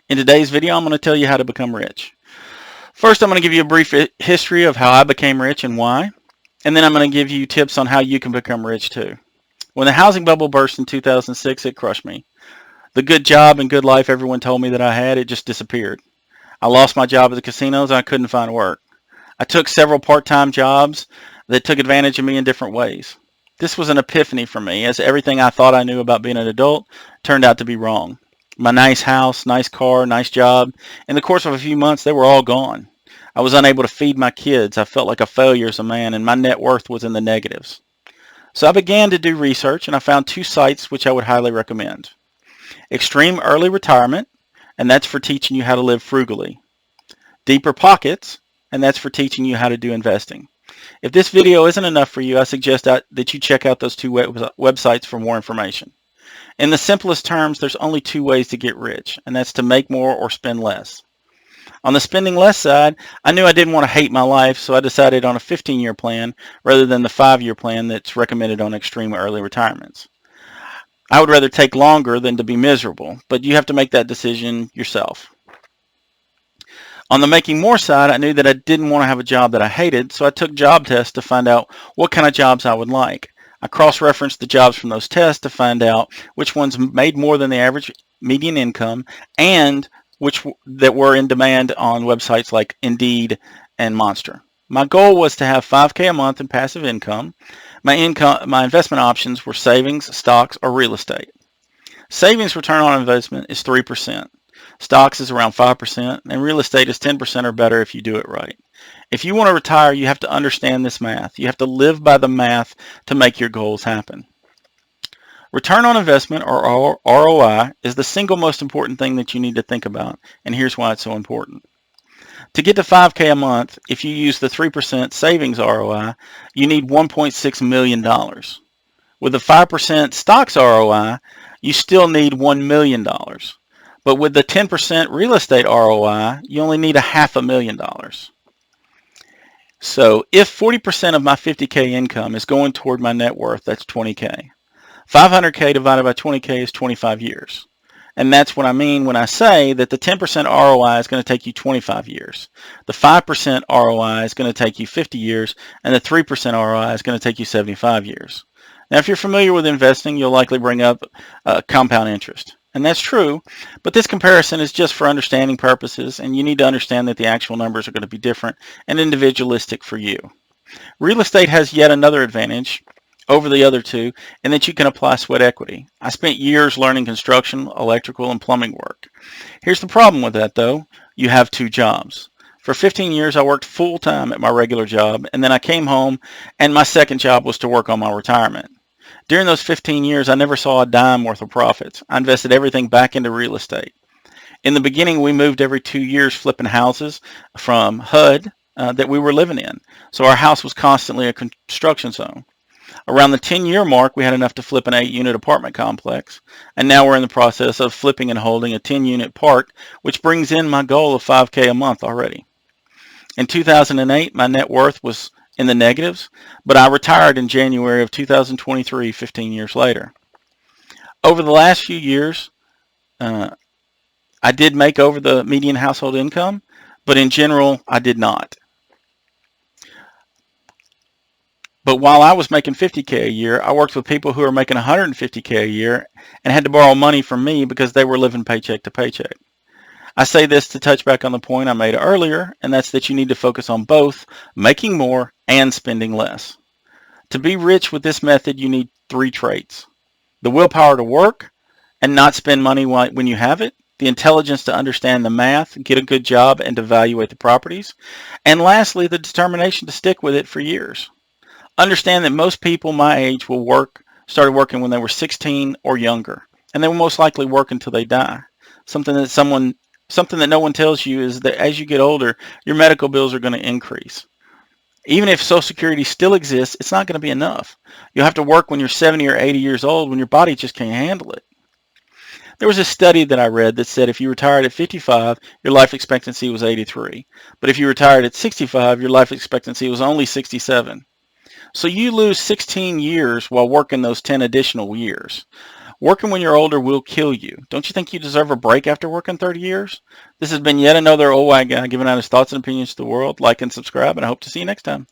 In today's video, I'm going to tell you how to become rich. First, I'm going to give you a brief history of how I became rich and why, and then I'm going to give you tips on how you can become rich too. When the housing bubble burst in 2006, it crushed me. The good job and good life everyone told me that I had, it just disappeared. I lost my job at the casinos and I couldn't find work. I took several part-time jobs that took advantage of me in different ways. This was an epiphany for me, as everything I thought I knew about being an adult turned out to be wrong. My nice house, nice car, nice job, in the course of a few months, they were all gone. I was unable to feed my kids. I felt like a failure as a man, and my net worth was in the negatives. So I began to do research, and I found two sites which I would highly recommend. Extreme Early Retirement, and that's for teaching you how to live frugally. Deeper Pockets, and that's for teaching you how to do investing. If this video isn't enough for you, I suggest that you check out those two websites for more information. In the simplest terms, there's only two ways to get rich, and that's to make more or spend less. On the spending less side, I knew I didn't want to hate my life, so I decided on a 15-year plan rather than the 5-year plan that's recommended on Extreme Early Retirements. I would rather take longer than to be miserable, but you have to make that decision yourself. On the making more side, I knew that I didn't want to have a job that I hated, so I took job tests to find out what kind of jobs I would like. I cross-referenced the jobs from those tests to find out which ones made more than the average median income and which that were in demand on websites like Indeed and Monster. My goal was to have $5,000 a month in passive income. My investment options were savings, stocks, or real estate. Savings return on investment is 3%. Stocks is around 5%, and real estate is 10% or better if you do it right. If you want to retire, you have to understand this math. You have to live by the math to make your goals happen. Return on investment, or ROI, is the single most important thing that you need to think about, and here's why it's so important. To get to $5,000 a month, if you use the 3% savings ROI, you need $1.6 million. With the 5% stocks ROI, you still need $1 million. But with the 10% real estate ROI, you only need $500,000. So if 40% of my $50,000 income is going toward my net worth, that's $20,000. $500,000 divided by $20,000 is 25 years. And that's what I mean when I say that the 10% ROI is going to take you 25 years. The 5% ROI is going to take you 50 years, and the 3% ROI is going to take you 75 years. Now, if you're familiar with investing, you'll likely bring up compound interest. And that's true, but this comparison is just for understanding purposes, and you need to understand that the actual numbers are going to be different and individualistic for you. Real estate has yet another advantage over the other two in that you can apply sweat equity. I spent years learning construction, electrical, and plumbing work. Here's the problem with that, though. You have two jobs. For 15 years, I worked full-time at my regular job, and then I came home, and my second job was to work on my retirement. During those 15 years, I never saw a dime worth of profits. I invested everything back into real estate. In the beginning, we moved every 2 years flipping houses from HUD that we were living in. So our house was constantly a construction zone. Around the 10-year mark, we had enough to flip an 8-unit apartment complex. And now we're in the process of flipping and holding a 10-unit park, which brings in my goal of $5,000 a month already. In 2008, my net worth was in the negatives, but I retired in January of 2023, 15 years later. Over the last few years, I did make over the median household income, but in general, I did not. But while I was making $50,000 a year, I worked with people who were making $150,000 a year and had to borrow money from me because they were living paycheck to paycheck. I say this to touch back on the point I made earlier, and that's that you need to focus on both making more and spending less. To be rich with this method, you need 3 traits: the willpower to work and not spend money when you have it, the intelligence to understand the math, get a good job, and evaluate the properties, and lastly, the determination to stick with it for years. Understand that most people my age started working when they were 16 or younger, and they will most likely work until they die. Something that no one tells you is that as you get older, your medical bills are going to increase. Even if Social Security still exists, it's not going to be enough. You'll have to work when you're 70 or 80 years old when your body just can't handle it. There was a study that I read that said if you retired at 55, your life expectancy was 83. But if you retired at 65, your life expectancy was only 67. So you lose 16 years while working those 10 additional years. Working when you're older will kill you. Don't you think you deserve a break after working 30 years? This has been yet another old white guy giving out his thoughts and opinions to the world. Like and subscribe, and I hope to see you next time.